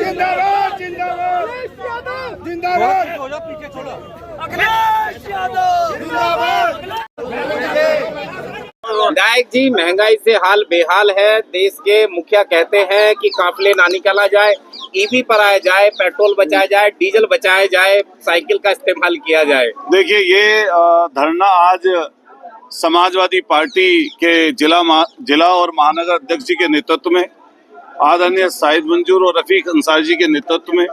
जिंदाबाद जिंदाबाद जिंदाबाद पीछे छोड़ो अखिलेश यादव जिंदाबाद। विधायक जी, महंगाई से हाल बेहाल है। देश के मुखिया कहते हैं कि काफिले ना निकाला जाए, ईवी पर आया जाए, पेट्रोल बचाया जाए, डीजल बचाया जाए, साइकिल का इस्तेमाल किया जाए। देखिए, ये धरना आज समाजवादी पार्टी के जिला और महानगर अध्यक्ष जी के नेतृत्व में, आदरणीय साहिद मंजूर और रफीक अंसारी जी के नेतृत्व में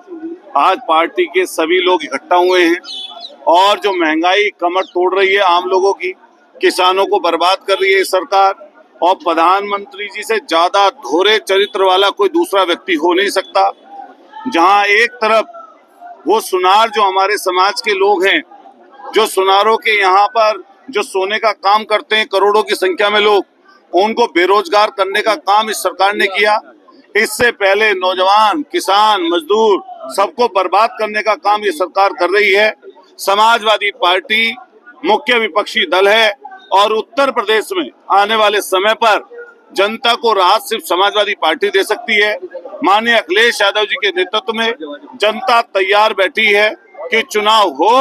आज पार्टी के सभी लोग इकट्ठा हुए हैं। और जो महंगाई कमर तोड़ रही है आम लोगों की, किसानों को बर्बाद कर रही है सरकार, और प्रधानमंत्री जी से ज्यादा दोहरे चरित्र वाला कोई दूसरा व्यक्ति हो नहीं सकता। जहां एक तरफ वो सुनार जो हमारे समाज के लोग हैं, जो सुनारों के यहाँ पर जो सोने का काम करते हैं करोड़ों की संख्या में लोग, उनको बेरोजगार करने का काम इस सरकार ने किया। इससे पहले नौजवान, किसान, मजदूर सबको बर्बाद करने का काम ये सरकार कर रही है। समाजवादी पार्टी मुख्य विपक्षी दल है और उत्तर प्रदेश में आने वाले समय पर जनता को राहत सिर्फ समाजवादी पार्टी दे सकती है। माननीय अखिलेश यादव जी के नेतृत्व में जनता तैयार बैठी है कि चुनाव हो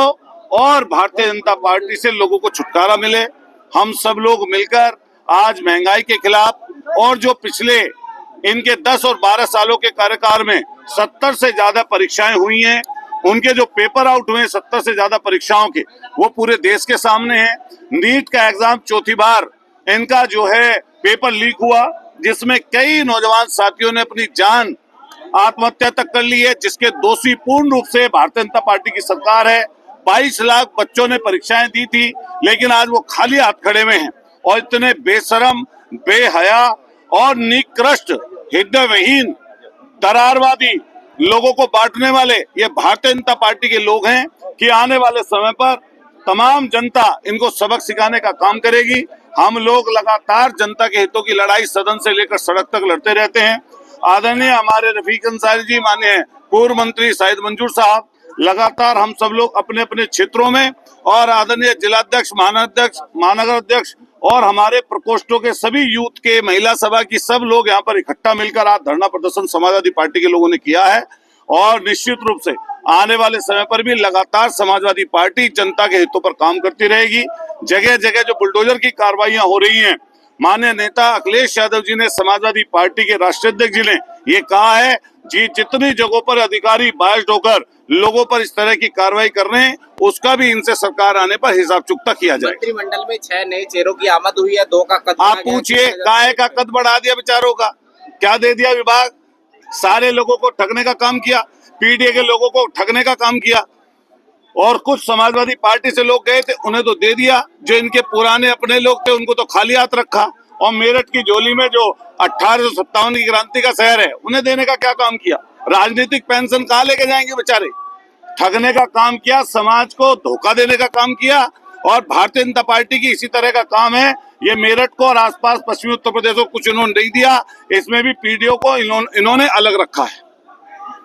और भारतीय जनता पार्टी से लोगों को छुटकारा मिले। हम सब लोग मिलकर आज महंगाई के खिलाफ, और जो पिछले इनके 10 और 12 सालों के कार्यकाल में 70 से ज्यादा परीक्षाएं हुई हैं, उनके जो पेपर आउट हुए 70 से ज्यादा परीक्षाओं के, वो पूरे देश के सामने हैं। नीट का एग्जाम चौथी बार इनका जो है पेपर लीक हुआ, जिसमें कई नौजवान साथियों ने अपनी जान आत्महत्या तक कर ली है, जिसके दोषी पूर्ण रूप से भारतीय जनता पार्टी की सरकार है। 22 लाख बच्चों ने परीक्षाएं दी थी, लेकिन आज वो खाली हाथ खड़े हुए हैं। और इतने बेशरम, बेहया और निकृष्ट, हृदयविहीन, दरारवादी लोगों को बांटने वाले ये भारतीय जनता पार्टी के लोग हैं कि आने वाले समय पर तमाम जनता इनको सबक सिखाने का काम करेगी। हम लोग लगातार जनता के हितों की लड़ाई सदन से लेकर सड़क तक लड़ते रहते हैं। आदरणीय हमारे रफीक अंसारी जी, माननीय पूर्व मंत्री साहिद मंजूर साहब, लगातार हम सब लोग अपने अपने क्षेत्रों में, और आदरणीय जिलाध्यक्ष, महानगर अध्यक्ष और हमारे प्रकोष्ठों के सभी यूथ के, महिला सभा की सब लोग यहाँ पर इकट्ठा मिलकर आज धरना प्रदर्शन समाजवादी पार्टी के लोगों ने किया है। और निश्चित रूप से आने वाले समय पर भी लगातार समाजवादी पार्टी जनता के हितों पर काम करती रहेगी। जगह जगह जो बुलडोजर की कार्रवाइयां हो रही हैं, माननीय नेता अखिलेश यादव जी ने, समाजवादी पार्टी के राष्ट्रीय अध्यक्ष जी ने ये कहा है जी, जितनी जगहों पर अधिकारी बायस्ड होकर लोगों पर इस तरह की कार्रवाई कर रहे हैं, उसका भी इनसे सरकार आने पर हिसाब चुकता किया जाए। मंत्रिमंडल में 6 नए चेहरों की आमद हुई है, 2 का कद। आप पूछिए, काय का कद बढ़ा दिया बेचारों का, क्या दे दिया विभाग? सारे लोगों को ठगने का काम किया, पीडीए के लोगों को ठगने का काम किया। और कुछ समाजवादी पार्टी से लोग गए थे, उन्हें तो दे दिया। जो इनके पुराने अपने लोग थे, उनको तो खाली हाथ रखा। और मेरठ की झोली में जो 1857 की क्रांति का शहर है, उन्हें देने का क्या काम किया? राजनीतिक पेंशन कहाँ लेके जाएंगे बेचारे? ठगने का काम किया, समाज को धोखा देने का काम किया। और भारतीय जनता पार्टी की इसी तरह का काम है। ये मेरठ को और आसपास पश्चिमी उत्तर प्रदेश को कुछ इन्होंने नहीं दिया, इसमें भी पीडीओ को इन्होंने अलग रखा है।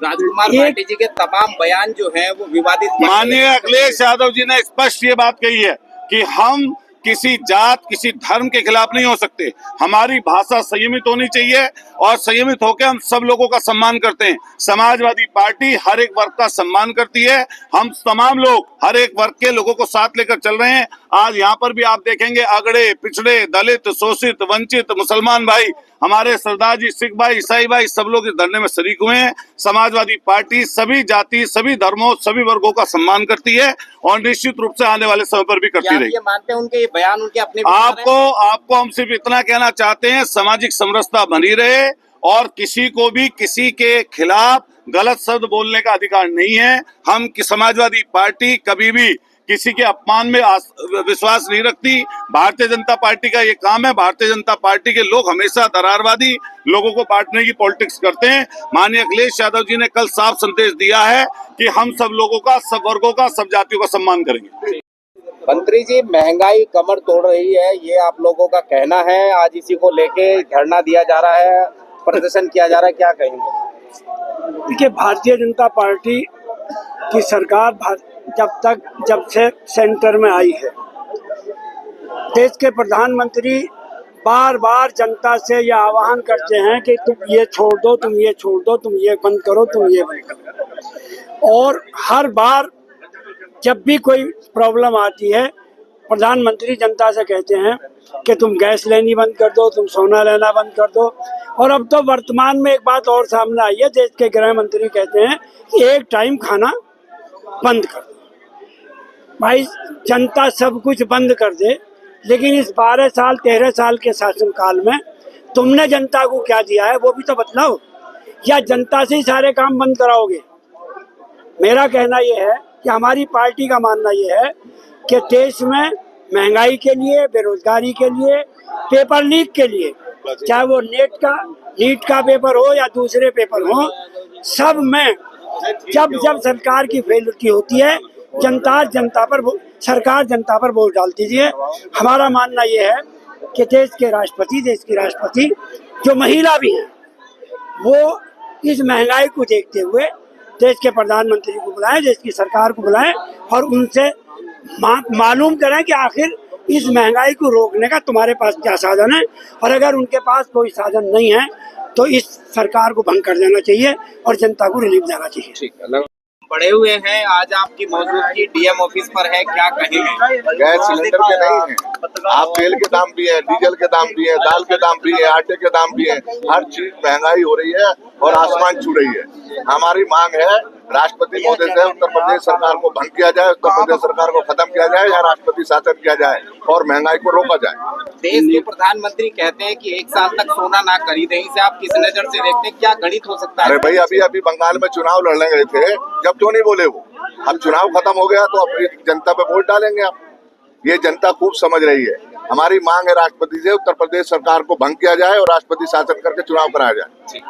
राजकुमार पार्टी जी के तमाम बयान जो हैं वो विवादित। माननीय अखिलेश यादव जी ने स्पष्ट ये बात कही है कि हम किसी जात, किसी धर्म के खिलाफ नहीं हो सकते। हमारी भाषा संयमित होनी चाहिए और संयमित होकर हम सब लोगों का सम्मान करते हैं। समाजवादी पार्टी हर एक वर्ग का सम्मान करती है। हम तमाम लोग हर एक वर्ग के लोगों को साथ लेकर चल रहे हैं। आज यहाँ पर भी आप देखेंगे अगड़े, पिछड़े, दलित, शोषित, वंचित, मुसलमान भाई, हमारे सरदार जी, सिख भाई, ईसाई भाई, सब लोग इस धरने में शरीक हुए हैं। समाजवादी पार्टी सभी जाति, सभी धर्मों, सभी वर्गों का सम्मान करती है और निश्चित रूप से आने वाले समय पर भी करती रहेगी। ये मानते हैं उनके ये बयान, उनके अपने आपको हम सिर्फ इतना कहना चाहते हैं, सामाजिक समरसता बनी रहे और किसी को भी किसी के खिलाफ गलत शब्द बोलने का अधिकार नहीं है। हम समाजवादी पार्टी कभी भी किसी के अपमान में विश्वास नहीं रखती। भारतीय जनता पार्टी का ये काम है। भारतीय जनता पार्टी के लोग हमेशा दरारवादी लोगों को बांटने की पॉलिटिक्स करते हैं। माननीय अखिलेश यादव जी ने कल साफ संदेश दिया है कि हम सब लोगों का, सब वर्गों का, सब जातियों का सम्मान करेंगे। मंत्री जी, महंगाई कमर तोड़ रही है, ये आप लोगों का कहना है। आज इसी को लेके धरना दिया जा रहा है, प्रदर्शन किया जा रहा है, क्या कहेंगे? देखिए, भारतीय जनता पार्टी की सरकार जब से सेंटर में आई है, देश के प्रधानमंत्री बार बार जनता से यह आह्वान करते हैं कि तुम ये छोड़ दो, तुम ये छोड़ दो, तुम ये बंद करो, तुम ये बंद करो। और हर बार जब भी कोई प्रॉब्लम आती है, प्रधानमंत्री जनता से कहते हैं कि तुम गैस लेनी बंद कर दो, तुम सोना लेना बंद कर दो। और अब तो वर्तमान में एक बात और सामने आई है, देश के गृह मंत्री कहते हैं कि एक टाइम खाना बंद कर दो। भाई, जनता सब कुछ बंद कर दे, लेकिन इस 12 साल 13 साल के शासनकाल में तुमने जनता को क्या दिया है वो भी तो बतलाओ, या जनता से ही सारे काम बंद कराओगे? मेरा कहना यह है कि हमारी पार्टी का मानना यह है कि देश में महंगाई के लिए, बेरोजगारी के लिए, पेपर लीक के लिए, चाहे वो नीट का पेपर हो या दूसरे पेपर हो, सब में जब सरकार की फेलियरिटी होती है, सरकार जनता पर वोट डालती है। हमारा मानना यह है कि देश की राष्ट्रपति जो महिला भी हैं, वो इस महंगाई को देखते हुए देश के प्रधानमंत्री को बुलाएं, देश की सरकार को बुलाएं और उनसे मालूम करें कि आखिर इस महंगाई को रोकने का तुम्हारे पास क्या साधन है। और अगर उनके पास कोई साधन नहीं है तो इस सरकार को भंग कर देना चाहिए और जनता को रिलीफ देना चाहिए। ठीक है, पड़े हुए हैं, आज आपकी मौजूदगी डीएम ऑफिस पर है, क्या कहेंगे? गैस सिलेंडर के नहीं है, आप तेल के दाम भी है, डीजल के दाम भी है, दाल के दाम भी है, आटे के दाम भी है, हर चीज महंगाई हो रही है और आसमान छू रही है। हमारी मांग है राष्ट्रपति महोदय से उत्तर प्रदेश सरकार को भंग किया जाए, उत्तर प्रदेश सरकार को खत्म किया जाए या राष्ट्रपति शासन किया जाए और महंगाई को रोका जाए। देश के प्रधानमंत्री कहते हैं कि 1 साल तक सोना ना खरीदे, इसे आप किस नजर से देखते हैं, क्या गणित हो सकता है? अरे भाई, अभी बंगाल में चुनाव लड़ने गए थे, जब क्यों नहीं बोले वो? अब चुनाव खत्म हो गया तो अपनी जनता पे वोट डालेंगे आप। ये जनता खूब समझ रही है। हमारी मांग है राष्ट्रपति से उत्तर प्रदेश सरकार को भंग किया जाए और राष्ट्रपति शासन करके चुनाव कराया जाए।